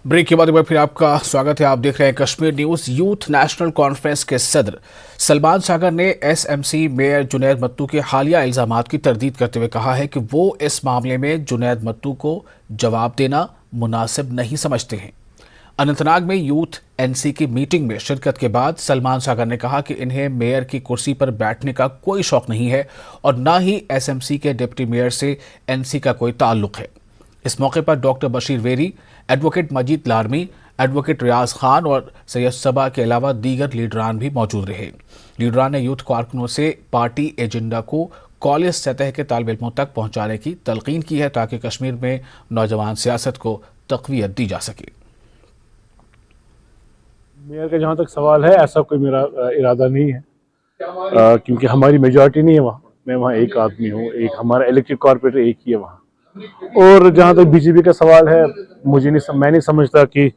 Break के बाद एक बार फिर आपका स्वागत है। आप देख रहे हैं Kashmir news. Youth national conference के सदर सलमान सागर ने एसएमसी मेयर जुनैद मत्तू के हालिया इल्जामात की तरदीद करते हुए कहा है कि वो इस मामले में जुनैद मत्तू को जवाब देना मुनासिब नहीं समझते हैं। अनंतनाग में यूथ एनसी की मीटिंग में शिरकत के बाद सलमान सागर ने कहा कि इन्हें मेयर की कुर्सी पर बैठने का कोई शौक नहीं है और न ही एसएमसी के डिप्टी मेयर से एनसी का कोई ताल्लुक है। इस मौके पर डॉक्टर बशीर वेरी, एडवोकेट मजीद लारमी, एडवोकेट रियाज खान और सैयद सबा के अलावा दीगर लीडरान भी मौजूद रहे। लीडरान ने यूथ कारकुनों से पार्टी एजेंडा को कॉलेज सतह के तालिब इल्मों तक पहुंचाने की तलकीन की है ताकि कश्मीर में नौजवान सियासत को तक़वियत दी जा सके। मेयर का जहाँ तक सवाल है, ऐसा कोई मेरा इरादा नहीं है, क्योंकि हमारी मेजॉरिटी नहीं है वहाँ। मैं वहाँ एक आदमी हूँ, एक हमारा इलेक्टेड कॉर्पोरेटर एक ही है वहाँ। और जहाँ तक बीजेपी का सवाल है, मैं नहीं समझता कि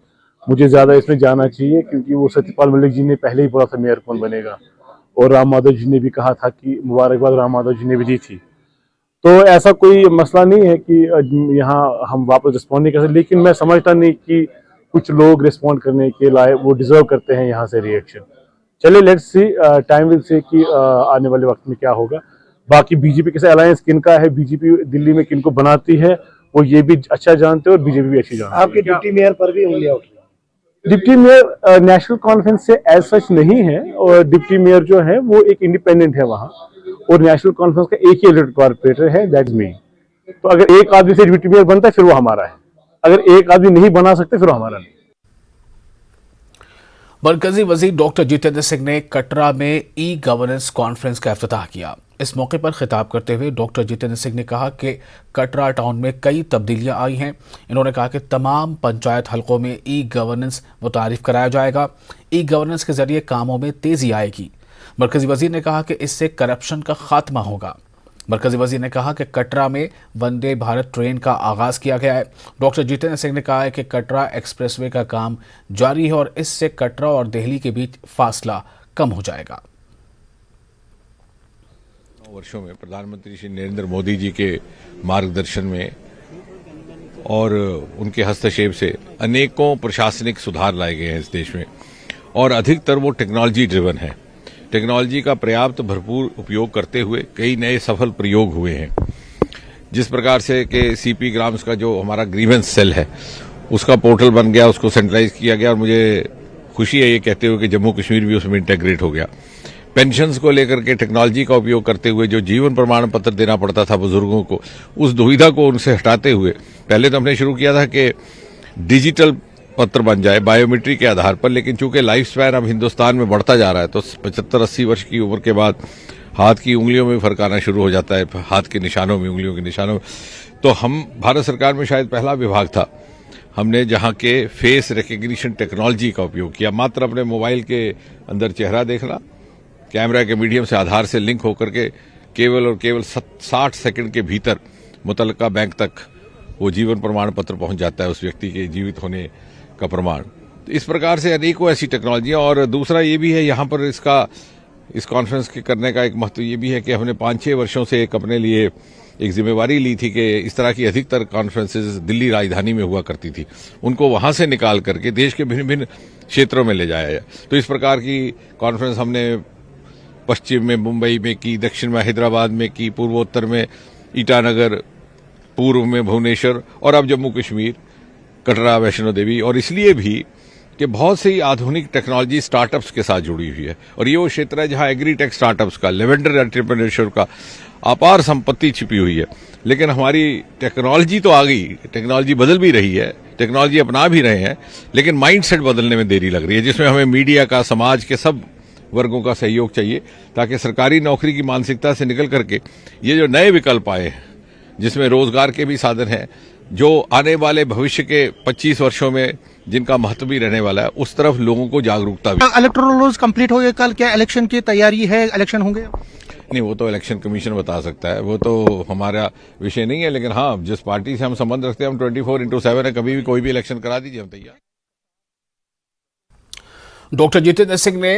मुझे ज़्यादा इसमें जाना चाहिए, क्योंकि वो सत्यपाल मलिक जी ने पहले ही बोला था मेयर कौन बनेगा, और राम माधव जी ने भी कहा था कि मुबारकबाद राम माधव जी ने भी दी थी। तो ऐसा कोई मसला नहीं है कि यहाँ हम वापस रिस्पॉन्ड नहीं कर सकते, लेकिन मैं समझता नहीं कि कुछ लोग रिस्पॉन्ड करने के लायक वो डिजर्व करते हैं यहाँ से रिएक्शन। चलिए, let's see, time will say कि आने वाले वक्त में क्या होगा। बाकी बीजेपी के साथ अलायंस किनका है, बीजेपी दिल्ली में किनको बनाती है, वो ये भी अच्छा जानते हैं और बीजेपी भी अच्छी जानती है। आपके डिप्टी मेयर पर भी उंगलियां उठ रही हैं। डिप्टी मेयर नेशनल कॉन्फ्रेंस से एज सच नहीं है, और डिप्टी मेयर जो है वो एक इंडिपेंडेंट है वहाँ, और नेशनल कॉन्फ्रेंस का एक ही इलेक्टेड कॉर्पोरेटर है, दैट इज मी। तो अगर एक आदमी से डिप्टी मेयर बनता है फिर वो हमारा है, अगर एक आदमी नहीं बना सकते फिर वो हमारा नहीं। मरकजी वजीर डॉक्टर जितेंद्र सिंह ने कटरा में ई गवर्नेंस कॉन्फ्रेंस का इफ्तिताह किया। इस मौके पर खिताब करते हुए डॉक्टर जितेंद्र सिंह ने कहा कि कटरा टाउन में कई तब्दीलियां आई हैं। इन्होंने कहा कि तमाम पंचायत हलकों में ई गवर्नेंस मुतारिफ कराया जाएगा। ई गवर्नेंस के जरिए कामों में तेजी आएगी। मरकजी वजीर ने कहा कि इससे करप्शन का खात्मा होगा। मरकजी वजीर ने कहा कि कटरा में वंदे भारत ट्रेन का आगाज किया गया है। डॉक्टर जितेंद्र सिंह ने कहा है कि कटरा एक्सप्रेसवे का काम जारी है और इससे कटरा और दिल्ली के बीच फासला कम हो जाएगा। वर्षों में प्रधानमंत्री श्री नरेंद्र मोदी जी के मार्गदर्शन में और उनके हस्तक्षेप से अनेकों प्रशासनिक सुधार लाए गए हैं इस देश में, और अधिकतर वो टेक्नोलॉजी ड्रिवन है। टेक्नोलॉजी का पर्याप्त भरपूर उपयोग करते हुए कई नए सफल प्रयोग हुए हैं। जिस प्रकार से कि सीपी ग्राम्स का जो हमारा ग्रीवेंस सेल है उसका पोर्टल बन गया, उसको सेंट्रलाइज किया गया, और मुझे खुशी है ये कहते हुए कि जम्मू कश्मीर भी उसमें इंटेग्रेट हो गया। पेंशन्स को लेकर के टेक्नोलॉजी का उपयोग करते हुए जो जीवन प्रमाण पत्र देना पड़ता था बुजुर्गों को, उस दुविधा को उनसे हटाते हुए पहले तो हमने शुरू किया था कि डिजिटल पत्र बन जाए बायोमेट्रिक के आधार पर, लेकिन चूंकि लाइफ स्पैन अब हिंदुस्तान में बढ़ता जा रहा है तो 75-80 वर्ष की उम्र के बाद हाथ की उंगलियों में फर्क आना शुरू हो जाता है, हाथ के निशानों में, उंगलियों के निशानों में। तो हम भारत सरकार में शायद पहला विभाग था हमने जहां के फेस रिकग्निशन टेक्नोलॉजी का उपयोग किया। मात्र अपने मोबाइल के अंदर चेहरा देखना, कैमरा के मीडियम से आधार से लिंक होकर के केवल और केवल 60 सेकंड के भीतर मुतल्लिका बैंक तक वो जीवन प्रमाण पत्र पहुंच जाता है, उस व्यक्ति के जीवित होने का प्रमाण। तो इस प्रकार से अनेकों ऐसी टेक्नोलॉजियां। और दूसरा ये भी है यहाँ पर इस कॉन्फ्रेंस के करने का एक महत्व ये भी है कि हमने 5-6 वर्षों से एक अपने लिए एक जिम्मेवारी ली थी कि इस तरह की अधिकतर कॉन्फ्रेंसेस दिल्ली राजधानी में हुआ करती थी, उनको वहां से निकाल करके देश के भिन्न भिन्न क्षेत्रों में ले जाया जाए। तो इस प्रकार की कॉन्फ्रेंस हमने पश्चिम में मुंबई में की, दक्षिण में हैदराबाद में की, पूर्वोत्तर में ईटानगर, पूर्व में भुवनेश्वर, और अब जम्मू कश्मीर कटरा वैष्णो देवी। और इसलिए भी कि बहुत सी आधुनिक टेक्नोलॉजी स्टार्टअप्स के साथ जुड़ी हुई है, और ये वो क्षेत्र है जहां एग्रीटेक स्टार्टअप्स का, लेवेंडर एंटरप्रेन्योरशिप का अपार संपत्ति छिपी हुई है। लेकिन हमारी टेक्नोलॉजी तो आ गई, टेक्नोलॉजी बदल भी रही है, टेक्नोलॉजी अपना भी रहे हैं, लेकिन माइंडसेट बदलने में देरी लग रही है, जिसमें हमें मीडिया का, समाज के सब वर्गों का सहयोग चाहिए, ताकि सरकारी नौकरी की मानसिकता से निकल करके ये जो नए विकल्प आए हैं जिसमें रोजगार के भी साधन हैं, जो आने वाले भविष्य के 25 वर्षों में जिनका महत्व भी रहने वाला है, उस तरफ लोगों को जागरूकता भी। इलेक्टोरल रोल्स कंप्लीट हो गए कल, क्या इलेक्शन की तैयारी है, इलेक्शन होंगे? नहीं, वो तो इलेक्शन कमीशन बता सकता है, वो तो हमारा विषय नहीं है। लेकिन हाँ, जिस पार्टी से हम संबंध रखते हैं, हम 24/7 है, कभी भी कोई भी इलेक्शन करा दीजिए, हम तैयार। डॉक्टर जितेंद्र सिंह ने